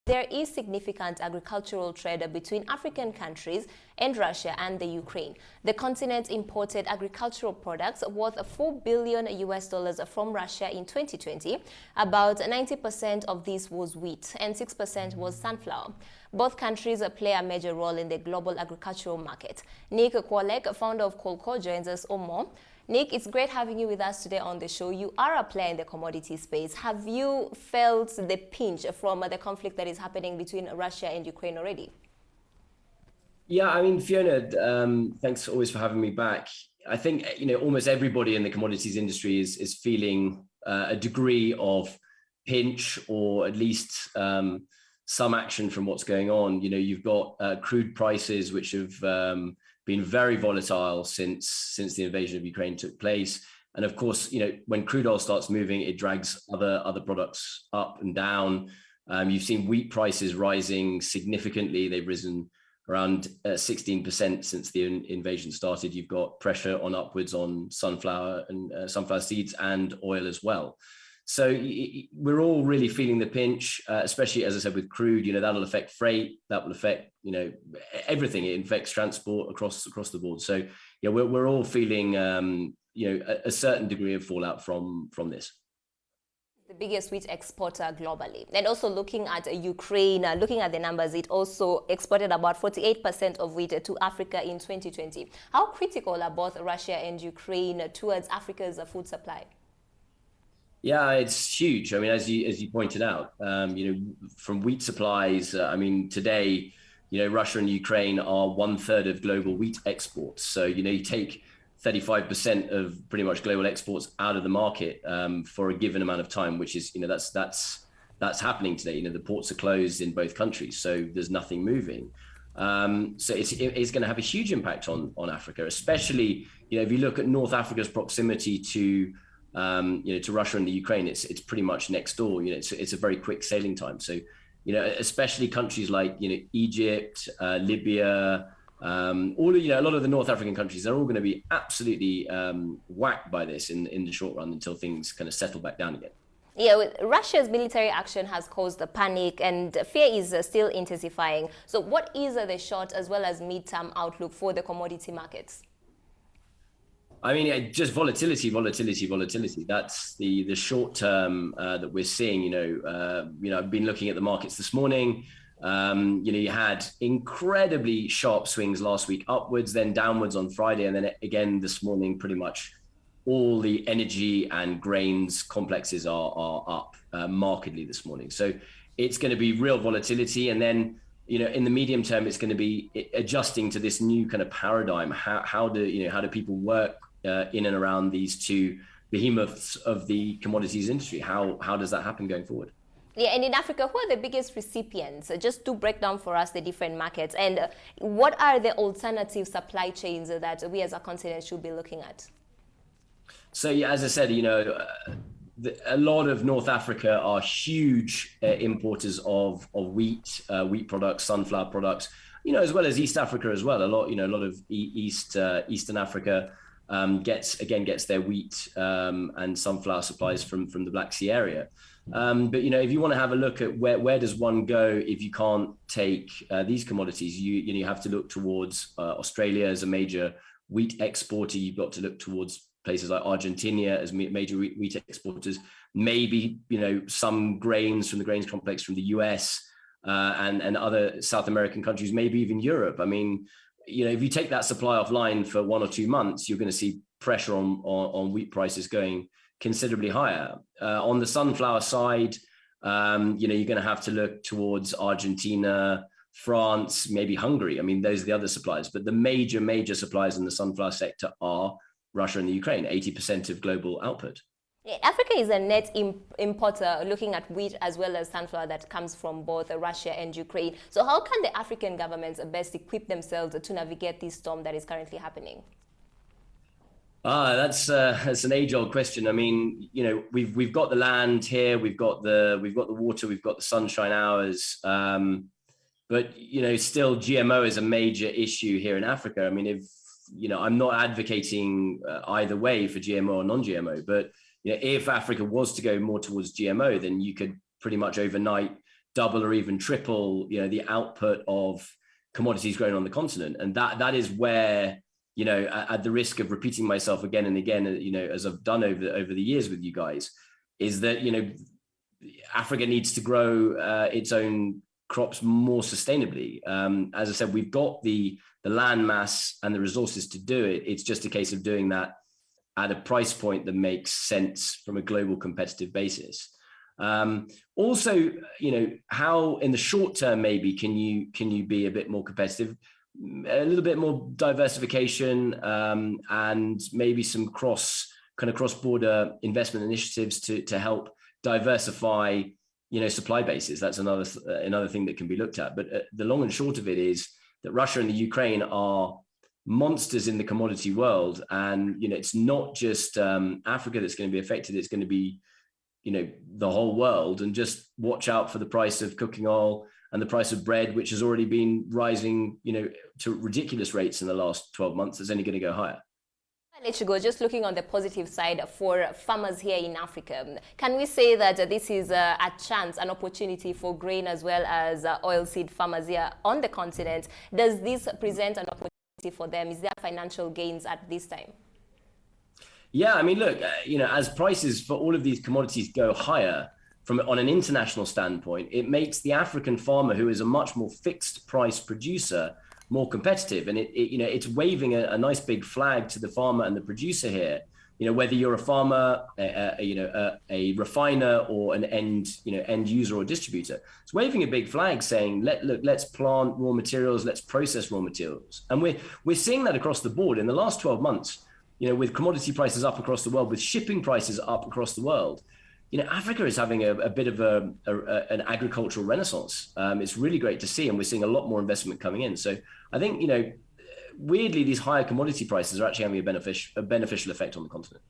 There is significant agricultural trade between African countries and Russia and the Ukraine. The continent imported agricultural products worth $4 billion from Russia in 2020. About 90% of this was wheat and 6% was sunflower. Both countries play a major role in the global agricultural market. Nick Kwolek, founder of Kulea, joins us on more. Nick, it's great having you with us today on the show. You are a player in the commodity space. Have you felt the pinch from the conflict that is happening between Russia and Ukraine already? Yeah, I mean, Fiona, thanks always for having me back. I think, almost everybody in the commodities industry is feeling a degree of pinch, or at least some action from what's going on. You've got crude prices, which have been very volatile since the invasion of Ukraine took place. And of course, when crude oil starts moving, it drags other products up and down. You've seen wheat prices rising significantly. They've risen around 16% since the invasion started. You've got pressure on upwards on sunflower and sunflower seeds and oil as well. So we're all really feeling the pinch, especially, as I said, with crude. That'll affect freight, that will affect everything. It affects transport across the board. So yeah, we're all feeling a certain degree of fallout from this. The biggest wheat exporter globally. And also looking at Ukraine, looking at the numbers, it also exported about 48% of wheat to Africa in 2020. How critical are both Russia and Ukraine towards Africa's food supply? Yeah, it's huge. I mean, as you pointed out, from wheat supplies, today, Russia and Ukraine are 1/3 of global wheat exports. So, you take 35% of pretty much global exports out of the market for a given amount of time, which is, that's happening today. The ports are closed in both countries, so there's nothing moving. So it's going to have a huge impact on Africa, especially, if you look at North Africa's proximity to Russia and the Ukraine, it's pretty much next door. It's a very quick sailing time. So, especially countries like, Egypt, Libya, a lot of the North African countries, they're all going to be absolutely whacked by this in the short run until things kind of settle back down again. Yeah, Russia's military action has caused a panic and fear is still intensifying. So what is the short as well as mid-term outlook for the commodity markets? I mean, just volatility. That's the short term that we're seeing. I've been looking at the markets this morning. You had incredibly sharp swings last week upwards, then downwards on Friday, and then again this morning. Pretty much all the energy and grains complexes are up markedly this morning. So it's going to be real volatility, and then in the medium term, it's going to be adjusting to this new kind of paradigm. How do people work in and around these two behemoths of the commodities industry? How does that happen going forward? Yeah, and in Africa, who are the biggest recipients? Just to break down for us the different markets, and what are the alternative supply chains that we as a continent should be looking at? So yeah, as I said, a lot of North Africa are huge importers of wheat products, sunflower products, as well as East Africa as well. A lot of Eastern Africa gets their wheat and sunflower supplies from the Black Sea area. But if you want to have a look at where does one go if you can't take these commodities, you have to look towards Australia as a major wheat exporter. You've got to look towards places like Argentina as major wheat exporters. Maybe some grains from the grains complex from the US and other South American countries, maybe even Europe. I mean, if you take that supply offline for 1 or 2 months, you're going to see pressure on wheat prices going considerably higher. On the sunflower side, you're going to have to look towards Argentina, France, maybe Hungary. I mean, those are the other suppliers, but the major suppliers in the sunflower sector are Russia and the Ukraine, 80% of global output. Africa is a net importer, looking at wheat as well as sunflower that comes from both Russia and Ukraine. So how can the African governments best equip themselves to navigate this storm that is currently happening? That's an age-old question. I mean, we've got the land here, we've got the water, we've got the sunshine hours, but still GMO is a major issue here in Africa. I mean, I'm not advocating either way for GMO or non-GMO, but if Africa was to go more towards GMO, then you could pretty much overnight double or even triple, the output of commodities grown on the continent. And that is where, at the risk of repeating myself again and again, as I've done over the years with you guys, is that, Africa needs to grow its own crops more sustainably. As I said, we've got the land mass and the resources to do it. It's just a case of doing that at a price point that makes sense from a global competitive basis. Also, how in the short term maybe can you be a bit more competitive, a little bit more diversification, and maybe some cross-border investment initiatives to help diversify supply bases. That's another thing that can be looked at. But the long and short of it is that Russia and the Ukraine are monsters in the commodity world, and it's not just Africa that's going to be affected. It's going to be the whole world. And just watch out for the price of cooking oil and the price of bread, which has already been rising to ridiculous rates in the last 12 months. It's only going to go higher. I'll let you go. Just looking on the positive side for farmers here in Africa, can we say that this is a chance, an opportunity for grain as well as oilseed farmers here on the continent? Does this present an opportunity for them? Is there financial gains at this time? Yeah, I mean, look, as prices for all of these commodities go higher on an international standpoint, it makes the African farmer, who is a much more fixed price producer, more competitive. And it's waving a nice big flag to the farmer and the producer here. Whether you're a farmer, a refiner, or an end user or distributor, it's waving a big flag saying, let's plant raw materials, let's process raw materials. And we're seeing that across the board in the last 12 months. With commodity prices up across the world, with shipping prices up across the world, Africa is having a bit of an agricultural renaissance. It's really great to see, and we're seeing a lot more investment coming in. So I think, weirdly, these higher commodity prices are actually having a beneficial effect on the continent.